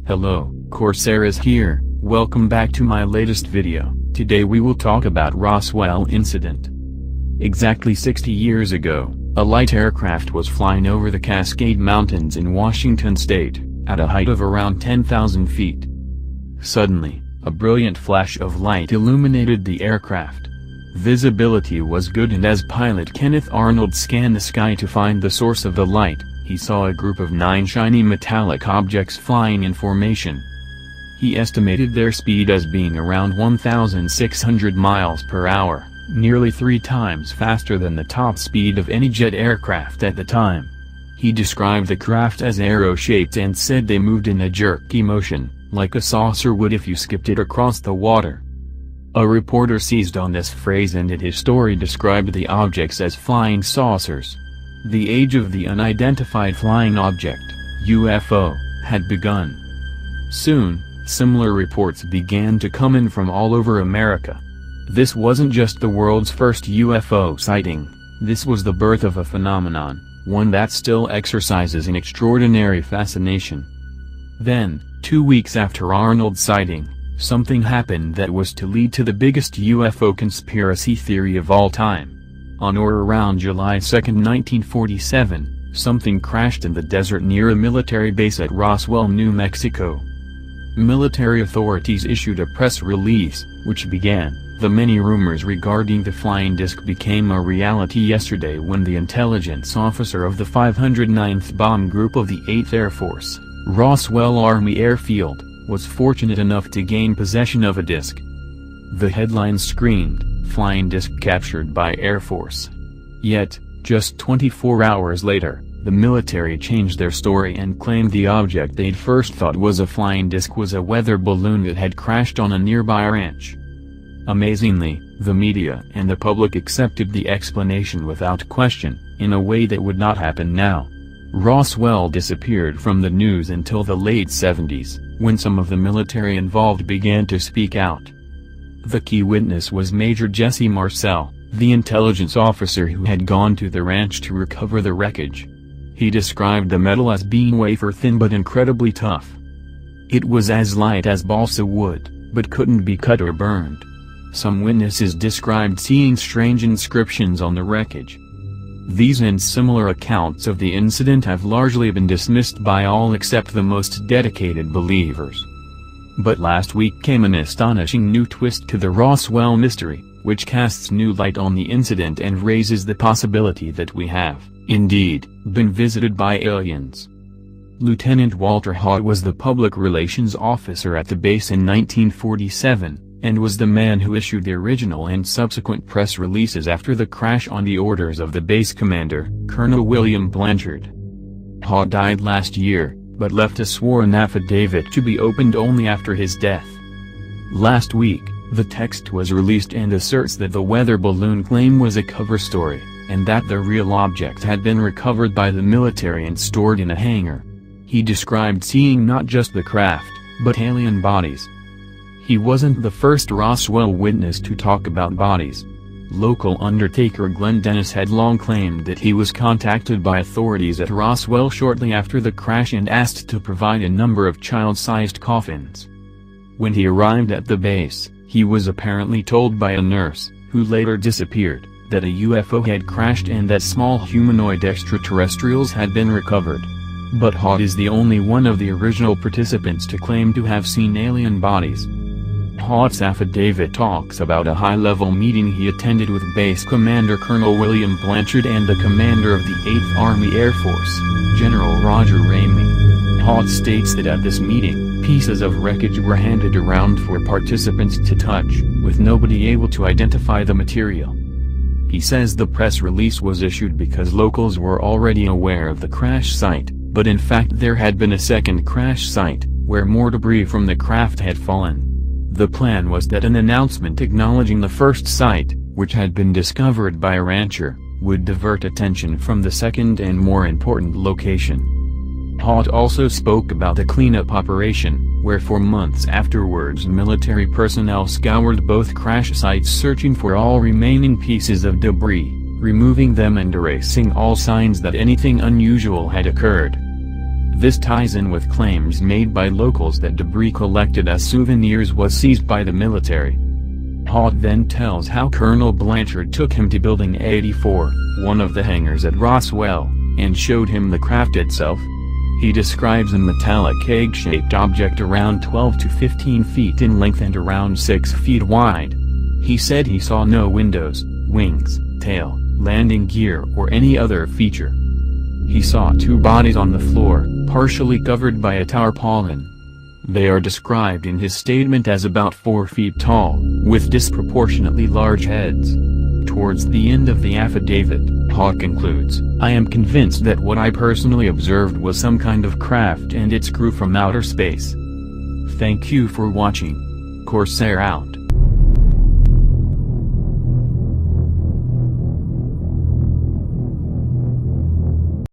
Hello, Corsair is here. Welcome back to my latest video. Today we will talk about Roswell incident. Exactly 60 years ago, a light aircraft was flying over the Cascade Mountains in Washington state, at a height of around 10,000 feet. Suddenly, a brilliant flash of light illuminated the aircraft. Visibility was good, and as pilot Kenneth Arnold scanned the sky to find the source of the light, he saw a group of 9 shiny metallic objects flying in formation. He estimated their speed as being around 1,600 miles per hour, nearly 3 times faster than the top speed of any jet aircraft at the time. He described the craft as arrow-shaped and said they moved in a jerky motion, like a saucer would if you skipped it across the water. A reporter seized on this phrase and in his story described the objects as flying saucers. The age of the unidentified flying object, UFO, had begun. Soon, similar reports began to come in from all over America. This wasn't just the world's first UFO sighting, this was the birth of a phenomenon, one that still exercises an extraordinary fascination. Then, 2 weeks after Arnold's sighting, something happened that was to lead to the biggest UFO conspiracy theory of all time. On or around July 2, 1947, something crashed in the desert near a military base at Roswell, New Mexico. Military authorities issued a press release, which began, "The many rumors regarding the flying disc became a reality yesterday when the intelligence officer of the 509th Bomb Group of the 8th Air Force, Roswell Army Airfield, was fortunate enough to gain possession of a disc." The headline screamed, "Flying disc captured by Air Force." Yet, just 24 hours later, the military changed their story and claimed the object they'd first thought was a flying disc was a weather balloon that had crashed on a nearby ranch. Amazingly, the media and the public accepted the explanation without question, in a way that would not happen now. Roswell disappeared from the news until the late 70s, when some of the military involved began to speak out. The key witness was Major Jesse Marcel, the intelligence officer who had gone to the ranch to recover the wreckage. He described the metal as being wafer-thin but incredibly tough. It was as light as balsa wood, but couldn't be cut or burned. Some witnesses described seeing strange inscriptions on the wreckage. These and similar accounts of the incident have largely been dismissed by all except the most dedicated believers. But last week came an astonishing new twist to the Roswell mystery, which casts new light on the incident and raises the possibility that we have, indeed, been visited by aliens. Lieutenant Walter Haut was the public relations officer at the base in 1947, and was the man who issued the original and subsequent press releases after the crash on the orders of the base commander, Colonel William Blanchard. Haut died last year, but left a sworn affidavit to be opened only after his death. Last week, the text was released and asserts that the weather balloon claim was a cover story, and that the real object had been recovered by the military and stored in a hangar. He described seeing not just the craft, but alien bodies. He wasn't the first Roswell witness to talk about bodies. Local undertaker Glenn Dennis had long claimed that he was contacted by authorities at Roswell shortly after the crash and asked to provide a number of child-sized coffins. When he arrived at the base, he was apparently told by a nurse, who later disappeared, that a UFO had crashed and that small humanoid extraterrestrials had been recovered. But Haut is the only one of the original participants to claim to have seen alien bodies. Haut's affidavit talks about a high-level meeting he attended with Base Commander Colonel William Blanchard and the commander of the 8th Army Air Force, General Roger Ramey. Haut states that at this meeting, pieces of wreckage were handed around for participants to touch, with nobody able to identify the material. He says the press release was issued because locals were already aware of the crash site, but in fact there had been a second crash site, where more debris from the craft had fallen. The plan was that an announcement acknowledging the first site, which had been discovered by a rancher, would divert attention from the second and more important location. Haut also spoke about the cleanup operation, where for months afterwards military personnel scoured both crash sites searching for all remaining pieces of debris, removing them and erasing all signs that anything unusual had occurred. This ties in with claims made by locals that debris collected as souvenirs was seized by the military. Haught then tells how Colonel Blanchard took him to Building 84, one of the hangars at Roswell, and showed him the craft itself. He describes a metallic egg-shaped object around 12 to 15 feet in length and around 6 feet wide. He said he saw no windows, wings, tail, landing gear or any other feature. He saw 2 bodies on the floor, partially covered by a tarpaulin. They are described in his statement as about 4 feet tall, with disproportionately large heads. Towards the end of the affidavit, Hawk concludes, "I am convinced that what I personally observed was some kind of craft and its crew from outer space." Thank you for watching. Corsair out.